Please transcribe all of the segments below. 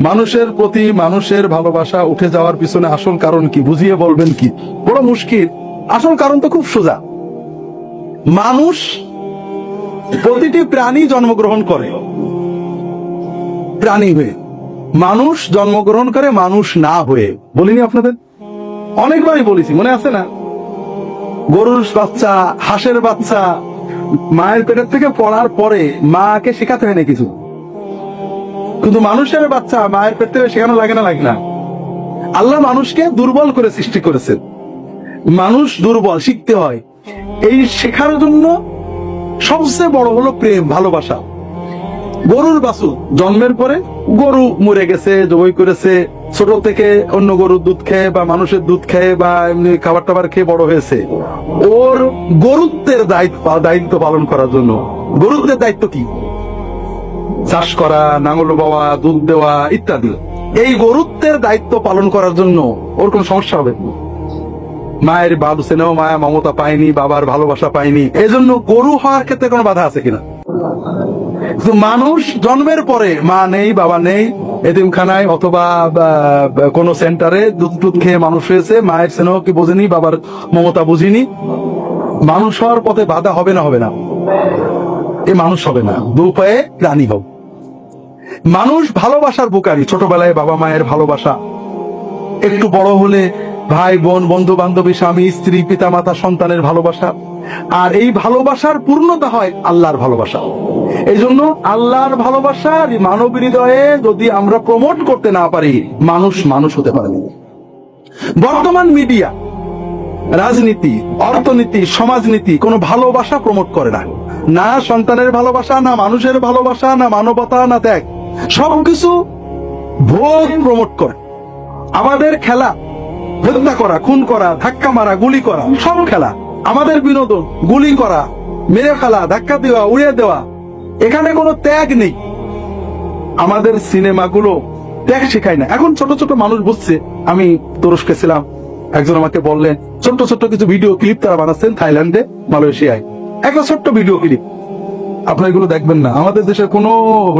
মানুষের প্রতি মানুষের ভালোবাসা উঠে যাওয়ার পিছনে আসল কারণ কি বুঝিয়ে বলবেন কি? বড় মুশকিল। আসল কারণ তো খুব সোজা। মানুষ, প্রতিটি প্রাণী জন্মগ্রহণ করে প্রাণী হয়ে, মানুষ জন্মগ্রহণ করে মানুষ না হয়ে। বলিনি আপনাদের? অনেকবারই বলেছি, মনে আছে না? গরুর বাচ্চা, হাঁসের বাচ্চা মায়ের পেটের থেকে পড়ার পরে মাকে শেখাতে হয় না কিছু, কিন্তু মানুষের বাচ্চা মায়ের পেট থেকে শেখানো লাগে না? লাগে না? আল্লাহ মানুষকে দুর্বল করে সৃষ্টি করেছেন। মানুষ দুর্বল, শিখতে হয়। এই শেখার জন্য সবচেয়ে বড় হলো প্রেম, ভালোবাসা। গরুর বাছুর জন্মের পরে, গরু মরে গেছে, জবাই করেছে, ছোট থেকে অন্য গরুর দুধ খেয়ে বা মানুষের দুধ খেয়ে বা এমনি খাবার টাবার খেয়ে বড় হয়েছে। ওর গরুত্বের দায়িত্ব পালন করার জন্য, গরুত্বের দায়িত্ব কি? চাষ করা, নাঙল বাওয়া, দুধ দেওয়া ইত্যাদি। এই গরুত্বের দায়িত্ব পালন করার জন্য ওর কোন সমস্যা হবে? মায়ের বালু স্নেহ মায়া মমতা পায়নি, বাবার ভালোবাসা পায়নি, এজন্য গরু হওয়ার ক্ষেত্রে কোনো বাধা আছে কিনা? মানুষ জন্মের পরে মা নেই, বাবা নেই, এতিমখানায় অথবা কোন সেন্টারে দুধ খেয়ে মানুষ হয়েছে, মায়ের স্নেহ কি বোঝেনি, বাবার মমতা বুঝিনি। মানুষ হওয়ার পথে বাধা হবে না? হবে না? এ মানুষ হবে না, দু পায়ে প্রাণী হোক। মানুষ ভালোবাসার বুকারি, ছোটবেলায় বাবা মায়ের ভালোবাসা, একটু বড় হলে ভাই বোন, বন্ধু বান্ধবী, স্বামী স্ত্রী, পিতা মাতা, সন্তানের ভালোবাসা। আর এই ভালোবাসার পূর্ণতা হয় আল্লাহর ভালোবাসা। এই জন্য আল্লাহর ভালোবাসা মানব হৃদয়ে যদি আমরা প্রমোট করতে না পারি, মানুষ মানুষ হতে পারে না। বর্তমান মিডিয়া, রাজনীতি, অর্থনীতি, সমাজনীতি কোনো ভালোবাসা প্রমোট করে না। না সন্তানের ভালোবাসা, না মানুষের ভালোবাসা, না মানবতা, না ত্যাগ, সবকিছু ভোগ প্রমোট করে। আমাদের খেলা হত্যা করা, খুন করা, ধাক্কা মারা, গুলি করা, সব খেলা। আমাদের বিনোদন গুলি করা, মেরে ফেলা, ধাক্কা দেওয়া, উড়িয়ে দেওয়া, এখানে কোনো ত্যাগ নেই। আমাদের সিনেমাগুলো ত্যাগ শেখায় না। এখন ছোট ছোট মানুষ বুঝছে। আমি তুরস্কে ছিলাম, একজন আমাকে বললেন ছোট্ট ছোট্ট কিছু ভিডিও ক্লিপ তারা বানাচ্ছেন থাইল্যান্ডে, মালয়েশিয়ায়। একটা ছোট্ট ভিডিও ক্লিপ, আপনারা এগুলো দেখবেন না। আমাদের দেশের কোনো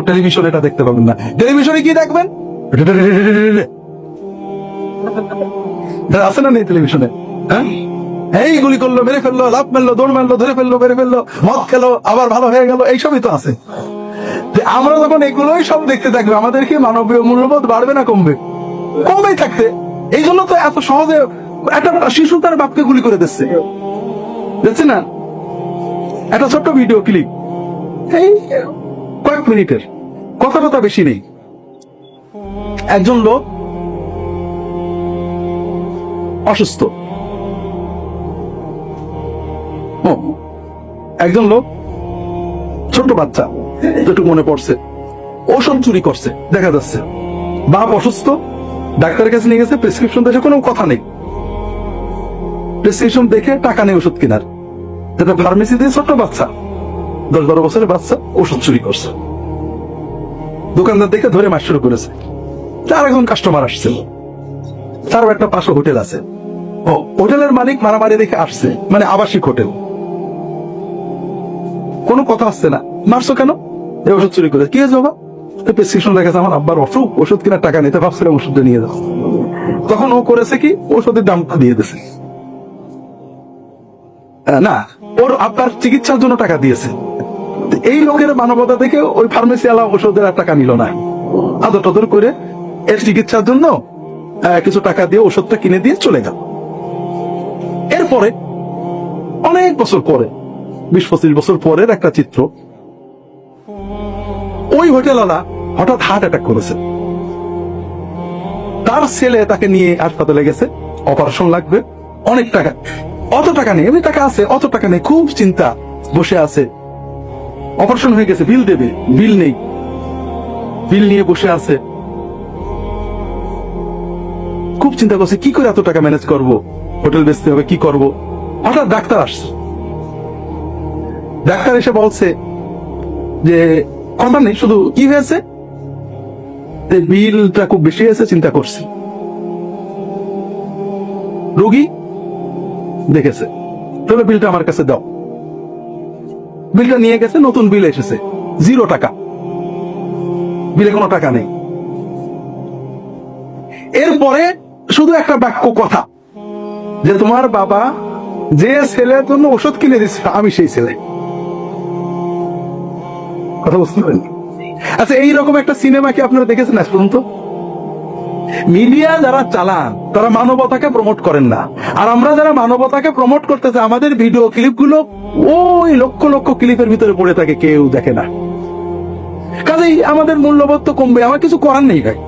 টেলিভিশন এটা দেখতে পাবেন না। টেলিভিশনে কি দেখবেন? আছে না নেই টেলিভিশনে? হ্যাঁ, এই গুলি করলো, মেরে ফেললো, লাভ মারলো, দৌড় মারলো, ধরে ফেললো, মেরে ফেললো, মদ খেলো, আবার ভালো হয়ে গেল, এইসবই তো আছে। আমরা যখন এগুলোই সব দেখতে থাকবো, আমাদের কি মানবীয় মূল্যবোধ বাড়বে না কমবে? কমেই থাকতে। এই জন্য তো এত সহজে একটা শিশু তার বাপকে গুলি করে দিচ্ছে, দেখছে না? একটা ছোট্ট ভিডিও ক্লিপ, এই কয়েক মিনিটের, কথা বেশি নেই। একজন লোক অসুস্থ, একজন লোক, ছোট্ট বাচ্চা, যেটুকু মনে পড়ছে, ওষুধ চুরি করছে দেখা যাচ্ছে। বাপ অসুস্থ, ডাক্তারের কাছে নিয়ে গেছে, প্রেসক্রিপশন দেখে কোনো কথা নেই, প্রেসক্রিপশন দেখে টাকা নেই ওষুধ কেনার। যেটা ফার্মেসি দিয়ে ছোট্ট বাচ্চা, 10-12 বছরের বাচ্চা ওষুধ চুরি করছে। দোকানদার দেখে ধরে মার শুরু করেছে। তার একজন কাস্টমার আসছে, তার একটা পাশে হোটেল আছে। হোটেলের মালিক মারামারি দেখে আসছে, মানে আবাসিক হোটেল। কোনো কথা আসছে না, মারছো কেন? এই ওষুধ চুরি করে। কি হয়েছে বাবা? প্রেসক্রিপশন লেখা, আমার আব্বার অসুখ, ওষুধ কেনার টাকা নিতে ভাবছিলাম ওষুধটা নিয়ে যাও। তখন ও করেছে কি, ওষুধের দামটা দিয়ে দিয়েছে। না, ওর আব্বার চিকিৎসার জন্য টাকা দিয়েছে। এই লোকের মানবতা দেখে ওই ফার্মেসি আলা ওষুধের আর টাকা নিল না, আদর টদর করে এর চিকিৎসার জন্য কিছু টাকা দিয়ে ওষুধটা কিনে দিয়ে চলে গেল। এরপরে অনেক বছর পরে, 20-25 বছর পরের একটা চিত্র, ওই হোটেলওয়ালা হঠাৎ হার্ট অ্যাটাক করেছে। তার ছেলে তাকে নিয়ে হাসপাতালে গেছে, অপারেশন লাগবে, অনেক টাকা। অত টাকা নেই, এমনি টাকা আছে, অত টাকা নেই, খুব চিন্তা, বসে আছে। অপারেশন হয়ে গেছে, বিল দেবে, বিল নেই, বিল নিয়ে বসে আছে। খুব চিন্তা করছে কি করে এত টাকা ম্যানেজ করব, হোটেল বেচতে হবে, কি করব। হঠাৎ ডাক্তার আসছে। ডাক্তার এসে বলছে যে কথা নেই, শুধু কি হয়েছে, বিলটা খুব বেশি হয়েছে, চিন্তা করছি। রোগী দেখেছে, তাহলে বিলটা আমার কাছে দাও। বিলটা নিয়ে গেছে, নতুন বিল এসেছে, 0 টাকা, বিলে কোনো টাকা নেই। এরপরে শুধু একটা বাক্য কথা, যে তোমার বাবা যে ছেলের জন্য ওষুধ কিনে দিচ্ছে আমি সেই ছেলে। কথা বুঝতে পারেন? আচ্ছা, এইরকম একটা সিনেমা কি আপনারা দেখেছেন আজ পর্যন্ত? মিডিয়া যারা চালান তারা মানবতাকে প্রমোট করেন না, আর আমরা যারা মানবতাকে প্রমোট করতেছে আমাদের ভিডিও ক্লিপগুলো ওই লক্ষ লক্ষ ক্লিপের ভিতরে পড়ে থাকে, কেউ দেখে না। কাজেই আমাদের মূল্যবোধ তো কমবে, আমার কিছু করার নেই ভাই।